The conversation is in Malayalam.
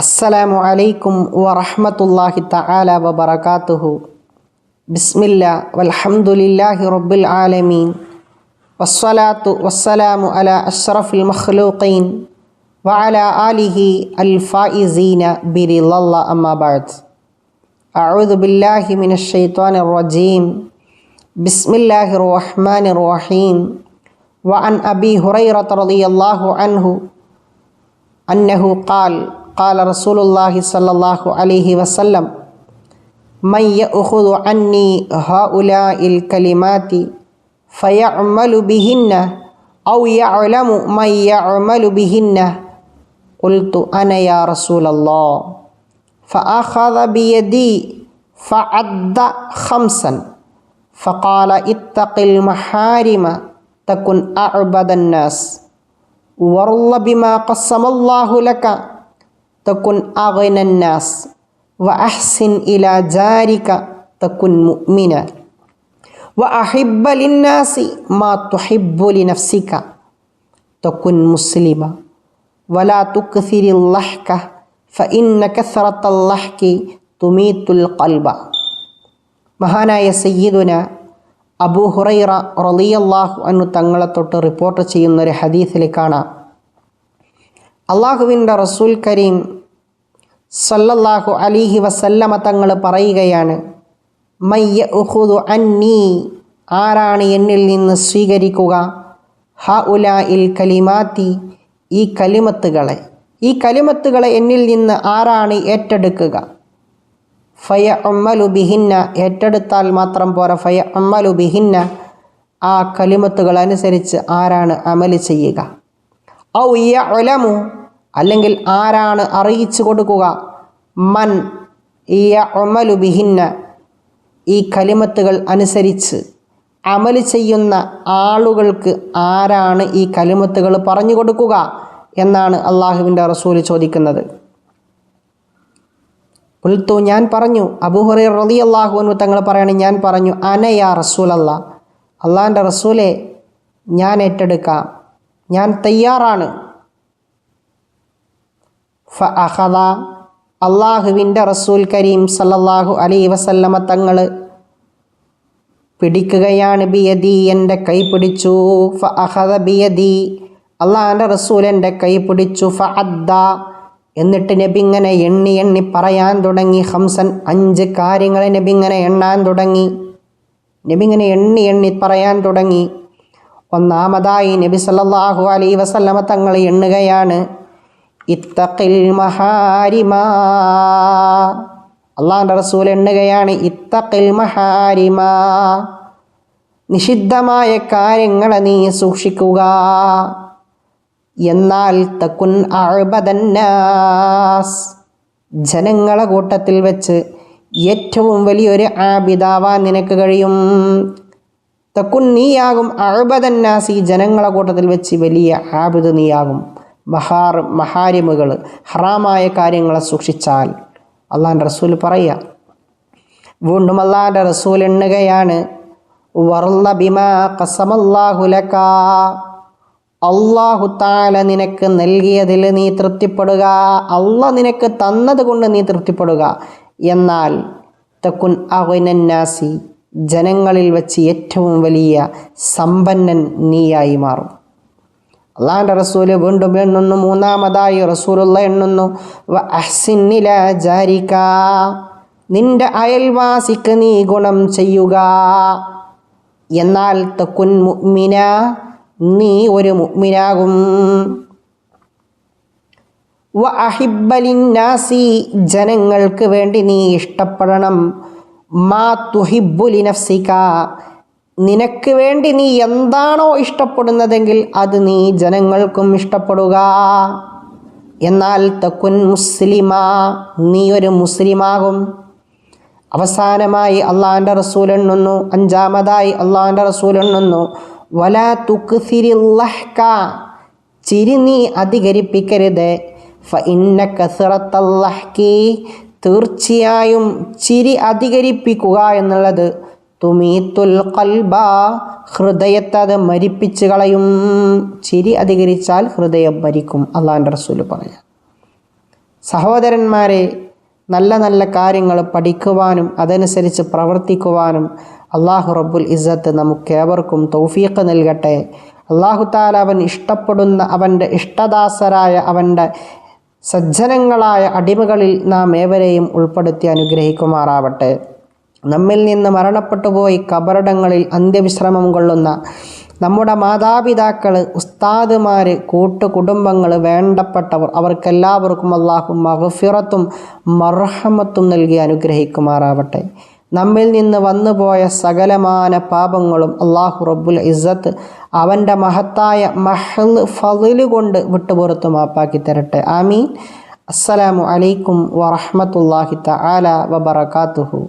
അസ്സലാമു അലൈക്കും വറഹ്മത്തുള്ളാഹി തആല വബറകാതുഹു. ബിസ്മില്ലാ വൽഹംദുലില്ലാഹി റബ്ബിൽ ആലമീൻ വസ്സലാത്തു വസ്സലാമു അലാ അഷ്റഫിൽ മഖ്ലൂഖീൻ വഅലാ ആലിഹി അൽ ഫായിസീന ബിറിളല്ലാഹി അമ്മാ ബഅദ്. അഊദു ബില്ലാഹി മിനശ് ശൈത്വാനിർ റജീം. ബിസ്മില്ലാഹിർ റഹ്മാനിർ റഹീം. വഅൻ അബീ ഹുറൈറത റളിയല്ലാഹു അൻഹു അന്നഹു قال رسول الله صلى الله عليه وسلم من يأخذ عني هؤلاء الكلمات فيعمل بهن أو يعلم من يعمل بهن قلت أنا يا رسول الله فأخذ بيدي فعد خمسا فقال اتق المحارم تكن أعبد الناس وارض بما قسم الله لك تكن أغنى الناس وأحسن إلى جارك تكن مؤمنا وأحب للناس ما تحب لنفسك تكن مسلما ولا تكثر اللحك فإن كثرة اللحك تميت القلب. മഹാനായ സയ്യിദുന അബൂ ഹുറൈറ റളിയല്ലാഹു അൻഹു തങ്ങളെ തൊട്ട് റിപ്പോർട്ട് ചെയ്യുന്ന ഒരു ഹദീസിൽ കാണാം, അള്ളാഹുവിൻ്റെ റസൂൽ കരീം സല്ലല്ലാഹു അലൈഹി വസല്ലമ തങ്ങൾ പറയുകയാണ്, മയ്യ ഉഖുദു അന്നീ, ആരാണ് എന്നിൽ നിന്ന് സ്വീകരിക്കുക, ഹഉലാഇൽ കലിമാത്തി, ഈ കലിമത്തുകളെ എന്നിൽ നിന്ന് ആരാണ് ഏറ്റെടുക്കുക, ഫയഅമലു ബിഹിന്ന, ഏറ്റെടുത്താൽ മാത്രം പോരാ, ഫയഅമലു ബിഹിന്ന, ആ കലിമത്തുകൾ അനുസരിച്ച് ആരാണ് അമല് ചെയ്യുക, ഔ യഅലമു, അല്ലെങ്കിൽ ആരാണ് അറിയിച്ചു കൊടുക്കുക, മൻ യഅമലു ബിഹിന്ന, ഈ കലിമത്തുകൾ അനുസരിച്ച് അമല് ചെയ്യുന്ന ആളുകൾക്ക് ആരാണ് ഈ കലിമത്തുകൾ പറഞ്ഞു കൊടുക്കുക എന്നാണ് അള്ളാഹുവിൻ്റെ റസൂൽ ചോദിക്കുന്നത്. ഖുൽതു, ഞാൻ പറഞ്ഞു, അബൂ ഹുറൈറ റളിയല്ലാഹു അൻഹു തങ്ങൾ പറയാണ്, ഞാൻ പറഞ്ഞു, അന യാ റസൂലല്ലാഹ്, അള്ളാഹിൻ്റെ റസൂലെ ഞാൻ ഏറ്റെടുക്കാം, ഞാൻ തയ്യാറാണ്. ഫഅഖദ, അള്ളാഹുവിൻ്റെ റസൂൽ കരീം സല്ലല്ലാഹു അലൈഹി വസല്ലമ തങ്ങൾ പിടിക്കുകയാണ്, ബിയദി, എൻ്റെ കൈ പിടിച്ചു. ഫഅഖദ ബിയദി, അള്ളാഹിൻ്റെ റസൂൽ എൻ്റെ കൈ പിടിച്ചു. ഫഅദ്ദ, എന്നിട്ട് നബി ഇങ്ങനെ എണ്ണി പറയാൻ തുടങ്ങി. ഹംസൻ, 5 കാര്യങ്ങൾ നബി ഇങ്ങനെ എണ്ണാൻ തുടങ്ങി. നബി ഇങ്ങനെ എണ്ണി പറയാൻ തുടങ്ങി. ഒന്നാമതായി നബി സല്ലല്ലാഹു അലൈഹി വസല്ലമ തങ്ങൾ എണ്ണുകയാണ്, ഇത്തഖിൽ മഹാരിമ, അള്ളാഹുവിൻ്റെ റസൂൽ എണ്ണുകയാണ്, ഇത്തഖിൽ മഹാരിമ, നിഷിദ്ധമായ കാര്യങ്ങളെ നീ സൂക്ഷിക്കുക. എന്നാൽ തകുൻ അഅബദന്നാസ്, ജനങ്ങളെ കൂട്ടത്തിൽ വെച്ച് ഏറ്റവും വലിയൊരു ആബിദാവാൻ നിനക്ക് കഴിയും. തകുൻ, നീയാകും, അഅബദന്നാസ്, ഈ ജനങ്ങളെ കൂട്ടത്തിൽ വെച്ച് വലിയ ആബിദ് നീയാകും. മഹാരിമുകൾ, ഹറാമായ കാര്യങ്ങളെ സൂക്ഷിച്ചാൽ. അള്ളാഹിൻ്റെ റസൂൽ പറയുക. വീണ്ടും അള്ളാഹിൻ്റെ റസൂൽ എണ്ണുകയാണ്, വർള ബിമാ ഖസമല്ലാഹു ലക, അല്ലാഹു തആല നിനക്ക് നൽകിയതിൽ നീ തൃപ്തിപ്പെടുക, അള്ളാഹ് നിനക്ക് തന്നത് കൊണ്ട് നീ തൃപ്തിപ്പെടുക. എന്നാൽ തകുൻ അഗ്നന്നാസി, ജനങ്ങളിൽ വെച്ച് ഏറ്റവും വലിയ സമ്പന്നൻ നീയായി മാറും. അള്ളാഹിൻ്റെ റസൂല് വീണ്ടും എണ്ണുന്നു. മൂന്നാമതായി റസൂലുള്ള എണ്ണുന്നു, വ അഹ്സിൻ ഇലാ ജാരിക, നിന്റെ അയൽവാസിക്ക് നീ ഗുണം ചെയ്യുക. എന്നാൽ തകുൻ മുഅ്മിന, നീ ഒരു മുഅ്മിനാകും. വ അഹിബ്ബ ലിന്നാസി, ജനങ്ങൾക്ക് വേണ്ടി നീ ഇഷ്ടപ്പെടണം. മാ തുഹിബ്ബു ലിനഫ്സിക, നിനക്ക് വേണ്ടി നീ എന്താണോ ഇഷ്ടപ്പെടുന്നതെങ്കിൽ അത് നീ ജനങ്ങൾക്കും ഇഷ്ടപ്പെടുക. എന്നാൽ തകുൻ മുസ്ലിമ, നീ ഒരു മുസ്ലിമാകും. അവസാനമായി അള്ളാഹിൻ്റെ റസൂൽ എണ്ണുന്നു, അഞ്ചാമതായി അള്ളാഹിൻ്റെ റസൂൽ എണ്ണുന്നു, വലാ തുക്സിരിൽ ലഹ്ക, ചിരി നീ അധികരിപ്പിക്കരുത്. ഫഇന്ന കസ്റത്തൽ ലഹ്കി, തീർച്ചയായും ചിരി അധികരിപ്പിക്കുക എന്നുള്ളത് തുമീത്തുൽ ഖൽബ, ഹൃദയത്തെ അത് മരിപ്പിച്ച് കളയും. ചിരി അധികരിച്ചാൽ ഹൃദയം മരിക്കും, അള്ളാഹിൻ്റെ റസൂൽ പറയാം. സഹോദരന്മാരെ, നല്ല നല്ല കാര്യങ്ങൾ പഠിക്കുവാനും അതനുസരിച്ച് പ്രവർത്തിക്കുവാനും അള്ളാഹു റബ്ബുൽ ഇസ്സത്ത് നമുക്കേവർക്കും തൗഫീഖ് നൽകട്ടെ. അള്ളാഹു തആല അവൻ ഇഷ്ടപ്പെടുന്ന അവൻ്റെ ഇഷ്ടദാസരായ അവൻ്റെ സജ്ജനങ്ങളായ അടിമകളിൽ നാം ഏവരെയും ഉൾപ്പെടുത്തി അനുഗ്രഹിക്കുമാറാവട്ടെ. നമ്മിൽ നിന്ന് മരണപ്പെട്ടു പോയി ഖബറിടങ്ങളിൽ അന്ത്യവിശ്രമം കൊള്ളുന്ന നമ്മുടെ മാതാപിതാക്കൾ, ഉസ്താദുമാർ, കൂട്ടുകുടുംബങ്ങൾ, വേണ്ടപ്പെട്ടവർ, അവർക്കെല്ലാവർക്കും അള്ളാഹു മഗ്ഫിറത്തും മർഹമത്തും നൽകി അനുഗ്രഹിക്കുമാറാവട്ടെ. നമ്മിൽ നിന്ന് വന്നുപോയ സകലമാന പാപങ്ങളും അള്ളാഹു റബ്ബുൽ ഇസ്സത്ത് അവൻ്റെ മഹത്തായ ഫളില് കൊണ്ട് വിട്ടുപുറത്തു മാപ്പാക്കി തരട്ടെ. ആമീൻ. അസ്സലാമു അലൈക്കും വറഹ്മത്തുള്ളാഹി തആല വബറകാതുഹു.